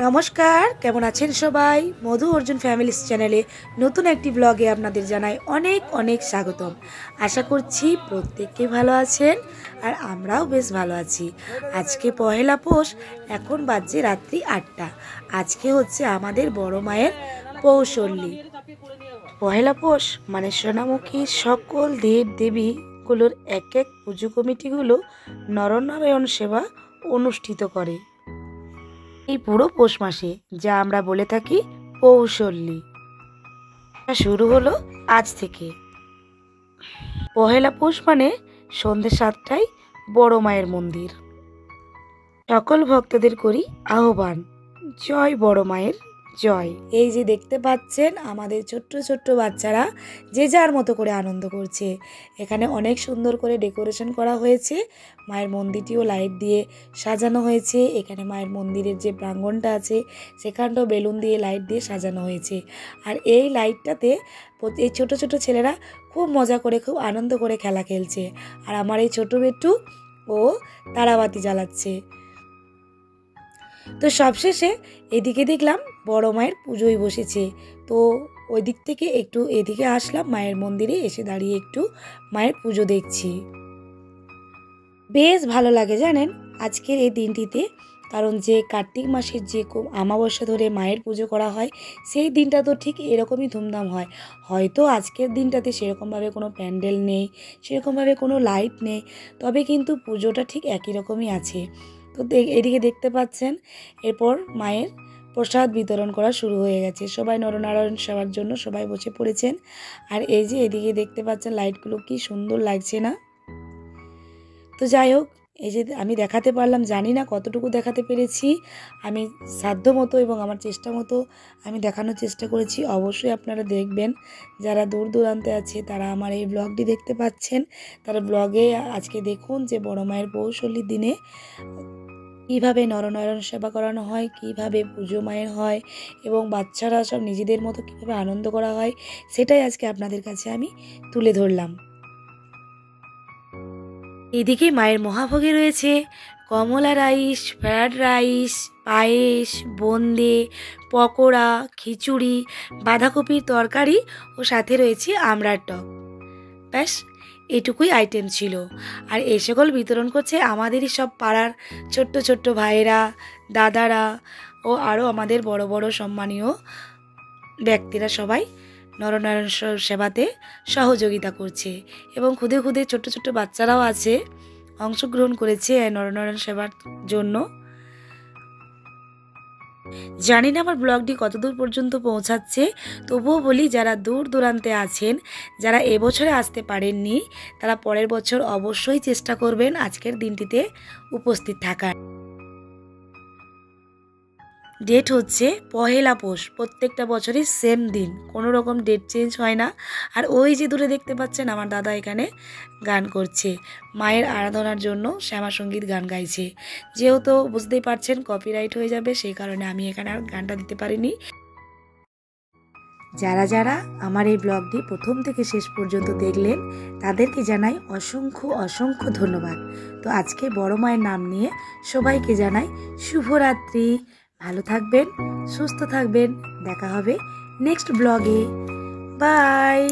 নমস্কার, কেমন আছেন সবাই? মধু অর্জুন ফ্যামিলিস চ্যানেলে নতুন একটি ব্লগে আপনাদের জানাই অনেক অনেক স্বাগতম। আশা করছি প্রত্যেককে ভালো আছেন আর আমরাও বেশ ভালো আছি। আজকে পহেলা পৌষ, এখন বাজছে রাত্রি 8টা। আজকে হচ্ছে আমাদের বড় মায়ের পৌষল্লি। পহেলা পৌষ মানে সোনামুখী সকল দেব দেবীগুলোর এক এক পুজো কমিটিগুলো নরনারায়ণ সেবা অনুষ্ঠিত করে এই পুরো পৌষ মাসে, যা আমরা বলে থাকি পৌষল্লি। শুরু হলো আজ থেকে। পহেলা পৌষ মানে সন্ধ্যে 7টায় বড় মায়ের মন্দির। সকল ভক্তদের করি আহ্বান, জয় বড় মায়ের জয়। এই যে দেখতে পাচ্ছেন আমাদের ছোট্ট ছোট্ট বাচ্চারা যে যার মতো করে আনন্দ করছে। এখানে অনেক সুন্দর করে ডেকোরেশন করা হয়েছে। মায়ের মন্দিরটিও লাইট দিয়ে সাজানো হয়েছে। এখানে মায়ের মন্দিরের যে প্রাঙ্গণটা আছে সেখানটাও বেলুন দিয়ে লাইট দিয়ে সাজানো হয়েছে। আর এই লাইটটাতে এই ছোট ছোট ছেলেরা খুব মজা করে খুব আনন্দ করে খেলা খেলছে। আর আমার এই ছোট বেটু ও তারাবাতি জ্বালাচ্ছে। তো সবশেষে এদিকে দেখলাম বড় মায়ের পুজোয় বসেছে। তো ওই দিক থেকে একটু এদিকে আসলাম, মায়ের মন্দিরে এসে দাঁড়িয়ে একটু মায়ের পুজো দেখছি। বেশ ভালো লাগে জানেন আজকের এই দিনটিতে, কারণ যে কার্তিক মাসের যে অমাবস্যা ধরে মায়ের পুজো করা হয় সেই দিনটা তো ঠিক এরকমই ধুমধাম হয়। হয়তো আজকের দিনটাতে সেরকমভাবে কোনো প্যান্ডেল নেই, সেরকমভাবে কোনো লাইট নেই, তবে কিন্তু পুজোটা ঠিক একই রকমই আছে। তো এদিকে দেখতে পাচ্ছেন এরপর মায়ের প্রসাদ বিতরণ করা শুরু হয়ে গেছে। সবাই নরনারায়ণ সেবার জন্য সবাই বসে পড়েছেন। আর এই যে এদিকে দেখতে পাচ্ছেন লাইটগুলো কি সুন্দর লাগছে না? তো যাই হোক, এই যে আমি দেখাতে পারলাম, জানি না কতটুকু দেখাতে পেরেছি। আমি সাধ্য মতো এবং আমার চেষ্টা মতো আমি দেখানোর চেষ্টা করেছি। অবশ্যই আপনারা দেখবেন, যারা দূর দূরান্তে আছে তারা আমার এই ব্লগটি দেখতে পাচ্ছেন, তারা ব্লগে আজকে দেখুন যে বড় মায়ের পৌষল্লির দিনে কীভাবে নরনারায়ণ সেবা করানো হয়, কীভাবে পুজো মায়ের হয় এবং বাচ্চারা সব নিজেদের মতো কীভাবে আনন্দ করা হয়, সেটাই আজকে আপনাদের কাছে আমি তুলে ধরলাম। এদিকে মায়ের মহাভোগে রয়েছে কমলা রাইস, ফ্রায়েড রাইস, পায়েস, বোঁদে, পকোড়া, খিচুড়ি, বাঁধাকপির তরকারি ও সাথে রয়েছে আমড়ার টক। ব্যাস এটুকুই আইটেম ছিল। আর এই সকল বিতরণ করছে আমাদেরই সব পাড়ার ছোট্ট ছোট্ট ভাইয়েরা, দাদারা ও আরও আমাদের বড় বড় সম্মানীয় ব্যক্তিরা সবাই নরনারায়ণ সেবাতে সহযোগিতা করছে। এবং খুদে খুদে ছোট্ট ছোট্ট বাচ্চারাও আছে, অংশগ্রহণ করেছে নরনারায়ণ সেবার জন্য। জানি না আমার ব্লগটি কতদূর পর্যন্ত পৌঁছাচ্ছে, তবুও বলি যারা দূর দূরান্তে আছেন, যারা এবছরে আসতে পারেননি, তারা পরের বছর অবশ্যই চেষ্টা করবেন আজকের দিনটিতে উপস্থিত থাকার। ডেট হচ্ছে পহেলা পৌষ, প্রত্যেকটা বছরই সেম দিন, কোনো রকম ডেট চেঞ্জ হয় না। আর ওই যে দূরে দেখতে পাচ্ছেন আমার দাদা এখানে গান করছে, মায়ের আরাধনার জন্য শ্যামা সঙ্গীত গান গাইছে। যেহেতু বুঝতেই পারছেন কপিরাইট হয়ে যাবে, সেই কারণে আমি এখানে আর গানটা দিতে পারিনি। যারা যারা আমার এই ব্লগটি প্রথম থেকে শেষ পর্যন্ত দেখলেন তাদেরকে জানাই অসংখ্য অসংখ্য ধন্যবাদ। তো আজকে বড় মায়ের নাম নিয়ে সবাইকে জানাই শুভরাত্রি। ভালো থাকবেন, সুস্থ থাকবেন, দেখা হবে নেক্সট ব্লগে। বাই।